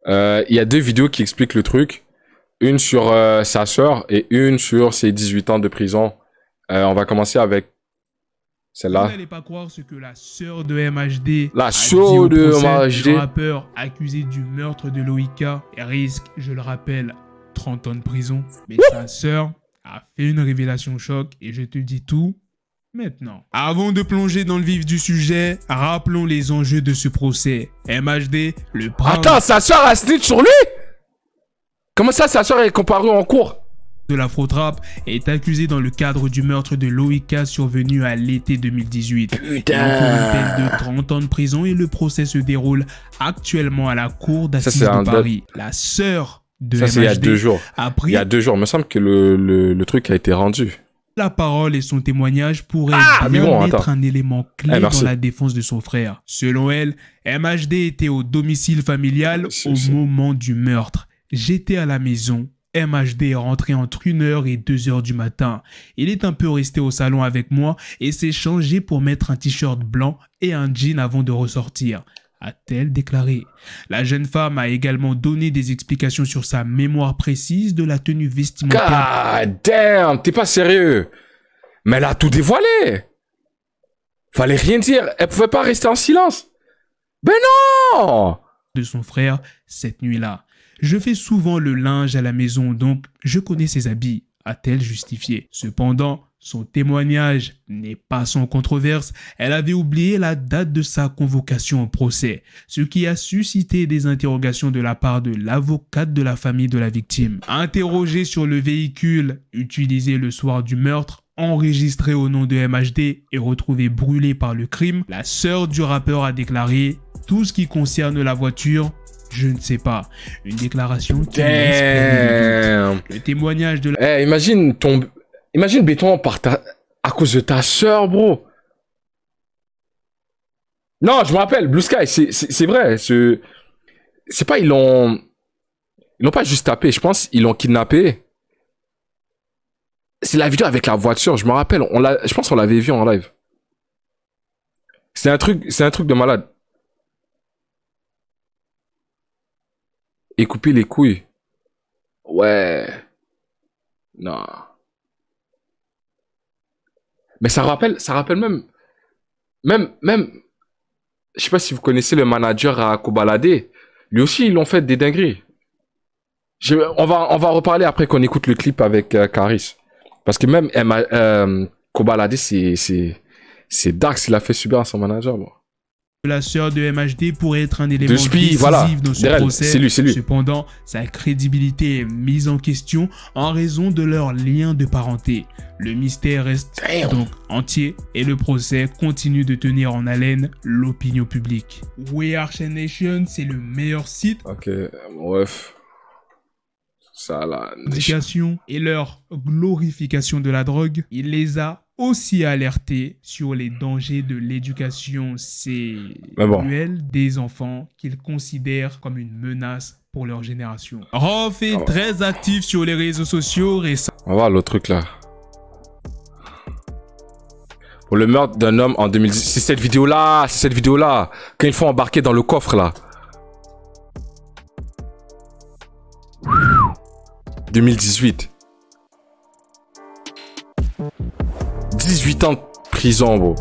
Il y a deux vidéos qui expliquent le truc. Une sur sa sœur et une sur ses 18 ans de prison. On va commencer avec celle-là. Vous n'allez pas croire ce que la sœur de MHD La a sœur dit de au procès. MHD. Le rappeur accusé du meurtre de Loïka risque, je le rappelle, 30 ans de prison. Mais sa sœur a fait une révélation choc et je te dis tout maintenant. Avant de plonger dans le vif du sujet, rappelons les enjeux de ce procès. MHD, le prince Attends, sa sœur a snitch sur lui? Comment ça, sa sœur est comparue en cours? de l'afro-trap est accusé dans le cadre du meurtre de Loïka survenu à l'été 2018. Il encourt une peine de 30 ans de prison et le procès se déroule actuellement à la cour d'assises de Paris. La sœur de MHD il y a 2 jours. a pris Il y a 2 jours. Il me semble que le truc a été rendu. la parole et son témoignage pourraient être un élément clé dans la défense de son frère. Selon elle, MHD était au domicile familial au moment du meurtre. J'étais à la maison. MHD est rentré entre 1h et 2h du matin. Il est un peu resté au salon avec moi et s'est changé pour mettre un t-shirt blanc et un jean avant de ressortir, a-t-elle déclaré. La jeune femme a également donné des explications sur sa mémoire précise de la tenue vestimentaire. God damn, t'es pas sérieux. Mais elle a tout dévoilé. Fallait rien dire. Elle pouvait pas rester en silence. Ben non! De son frère cette nuit-là. Je fais souvent le linge à la maison, donc je connais ses habits, a-t-elle justifié. Cependant, son témoignage n'est pas sans controverse. Elle avait oublié la date de sa convocation au procès, ce qui a suscité des interrogations de la part de l'avocate de la famille de la victime. Interrogée sur le véhicule utilisé le soir du meurtre, enregistré au nom de MHD et retrouvé brûlé par le crime, la sœur du rappeur a déclaré « Tout ce qui concerne la voiture, je ne sais pas. » Une déclaration qui laisse planer le doute. Le témoignage de la... Imagine béton à cause de ta sœur, bro. Non, je me rappelle, Blue Sky, c'est vrai. C'est pas, ils l'ont pas juste tapé, je pense, ils l'ont kidnappé. C'est la vidéo avec la voiture, je me rappelle, je pense qu'on l'avait vu en live. C'est un truc de malade. Et couper les couilles. Ouais. Non. Mais ça rappelle même, je sais pas si vous connaissez le manager à Kobalade. Lui aussi, ils l'ont fait des dingueries. On va reparler après qu'on écoute le clip avec Caris. Parce que même Kobalade, c'est dark s'il a fait subir à son manager, moi. La sœur de MHD pourrait être un élément décisif dans ce procès. C'est lui. Cependant, sa crédibilité est mise en question en raison de leur lien de parenté. Le mystère reste donc entier et le procès continue de tenir en haleine l'opinion publique. We Are Chain Nation, c'est le meilleur site. Ok, bref. Ça là. Et leur glorification de la drogue, il les a aussi alertés sur les dangers de l'éducation sexuelle des enfants qu'ils considèrent comme une menace pour leur génération. Rof est très actif sur les réseaux sociaux récemment. On va voir l'autre truc là. Pour le meurtre d'un homme en 2010. C'est cette vidéo là. Quand ils font embarquer dans le coffre là. 2018. 18 ans de prison, bro.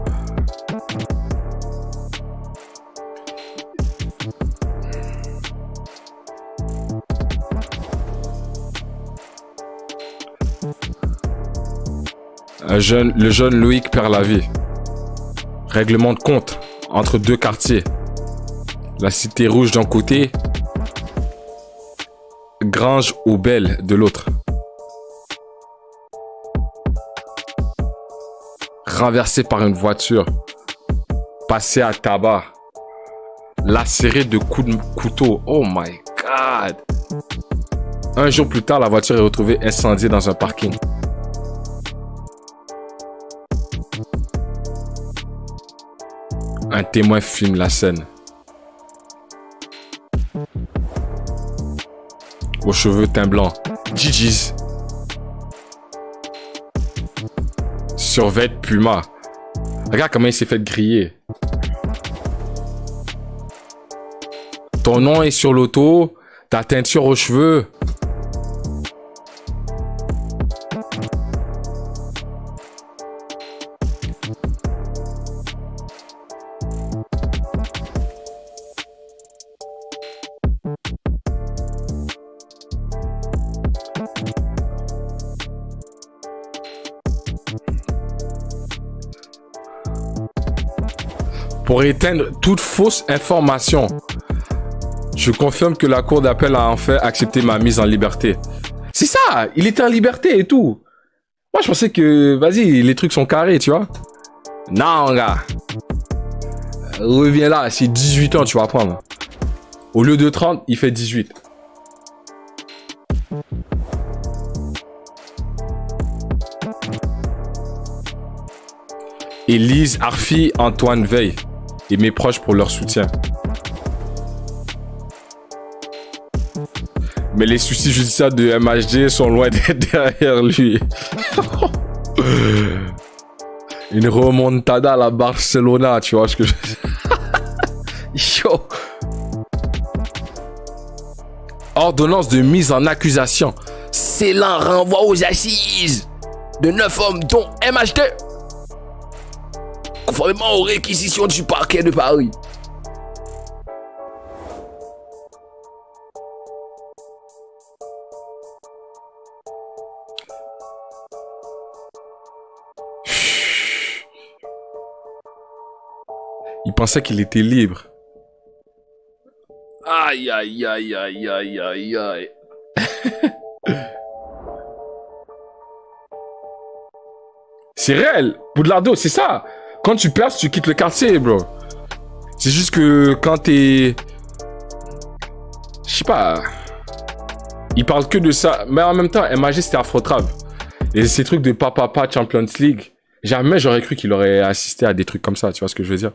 Le jeune Loïc perd la vie. Règlement de compte entre deux quartiers. La cité rouge d'un côté, Grange aux Belles de l'autre. Renversé par une voiture, passé à tabac, lacéré de coups de couteau. Oh my God. Un jour plus tard, la voiture est retrouvée incendiée dans un parking. Un témoin filme la scène. Aux cheveux teint blanc. GG's. Survêt Puma. Regarde comment il s'est fait griller. Ton nom est sur l'auto. Ta teinture aux cheveux. Pour éteindre toute fausse information, je confirme que la cour d'appel a enfin accepté ma mise en liberté. C'est ça, il était en liberté et tout. Moi, je pensais que, vas-y, les trucs sont carrés, tu vois. Non, gars. Reviens là, c'est 18 ans, tu vas prendre. Au lieu de 30, il fait 18. Élise, Arfi, Antoine Veil et mes proches pour leur soutien. Mais les soucis judiciaires de MHD sont loin d'être derrière lui. Une remontada à la Barcelona, tu vois ce que je... Yo. Ordonnance de mise en accusation. Ceylan renvoie aux assises de 9 hommes dont MHD. Conformément aux réquisitions du parquet de Paris. Il pensait qu'il était libre. Aïe, aïe, aïe, aïe, aïe, aïe, aïe. C'est réel. Poudlardo, c'est ça. Quand tu perds, tu quittes le quartier, bro. C'est juste que quand t'es... Je sais pas. Il parle que de ça. Mais en même temps, MAG, c'était Afrotrap. Et ces trucs de Papa Champions League. Jamais j'aurais cru qu'il aurait assisté à des trucs comme ça. Tu vois ce que je veux dire?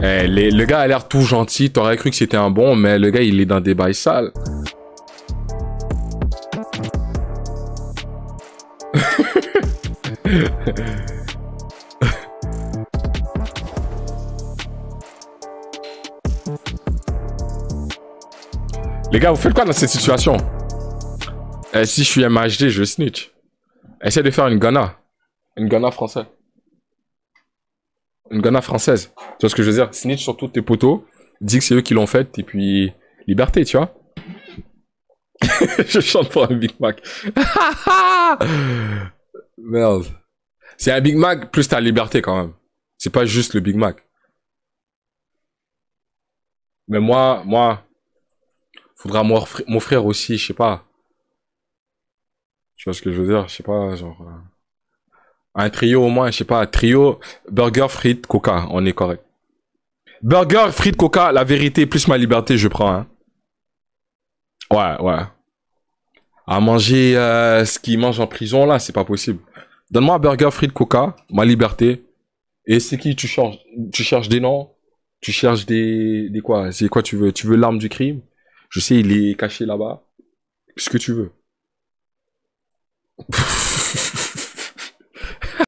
Eh, le gars a l'air tout gentil. T'aurais cru que c'était un bon, mais le gars, il est dans des bails sales. Les gars, vous faites quoi dans cette situation? Si je suis MHD, je snitch. Essaye de faire une Ghana. Une Ghana française. Une Ghana française. Tu vois ce que je veux dire? Snitch sur tous tes potos. Dis que c'est eux qui l'ont fait. Et puis, liberté, tu vois? Je chante pour un Big Mac. Merde. C'est un Big Mac plus ta liberté quand même. C'est pas juste le Big Mac. Mais moi, faudra m'offrir aussi, je sais pas. Tu vois ce que je veux dire? Je sais pas, genre... un trio au moins, je sais pas, trio, burger, frites, coca, on est correct. Burger, frites, coca, la vérité plus ma liberté, je prends, hein. Ouais. À manger ce qu'ils mangent en prison, là, c'est pas possible. Donne-moi un burger, frites, coca, ma liberté. Et c'est qui tu cherches? Tu cherches des noms? Tu cherches des quoi? C'est quoi tu veux? Tu veux l'arme du crime? Je sais, il est caché là-bas. Ce que tu veux.